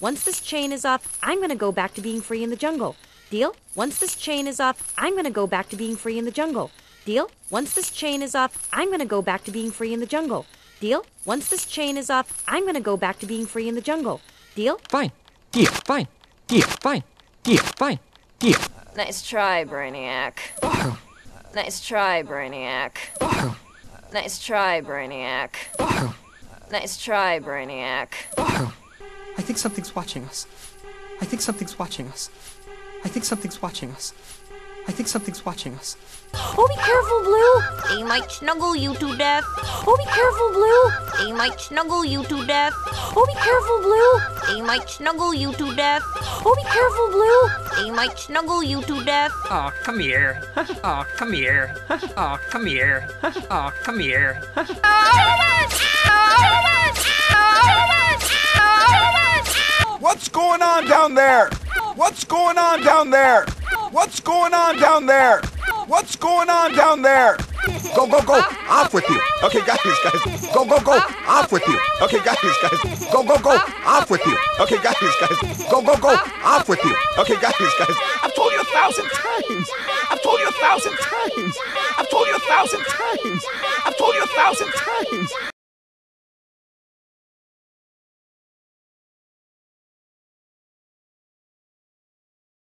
Once this chain is off, I'm gonna go back to being free in the jungle. Deal? Once this chain is off, I'm gonna go back to being free in the jungle. Deal? Once this chain is off, I'm gonna go back to being free in the jungle. Deal? Once this chain is off, I'm gonna go back to being free in the jungle. Deal? Fine. Deal. Fine. Deal. Fine. Deal. Fine. Deal. Nice try, Brainiac. Nice try, Brainiac. Nice try, Brainiac. Nice try, Brainiac. I think something's watching us. I think something's watching us. I think something's watching us. I think something's watching us. Oh, be careful, Blue! They might snuggle you to death. Oh, be careful, Blue! They might snuggle you to death. Oh, be careful, Blue! They might snuggle you to death. Oh, be careful, Blue! They might snuggle you to death. Oh, come here. Oh, come here. Oh, come here. Oh, come here. What's going on down there? What's going on down there? What's going on down there? What's going on down there? Go, go, go. Off with you. Okay, guys. Go, go, go. Off with you. Okay, guys. Go, go, go. Off with you. Okay, guys. Go, go, go. Off with you. Okay, guys. I've told you 1,000 times. I've told you 1,000 times. I've told you 1,000 times. I've told you 1,000 times.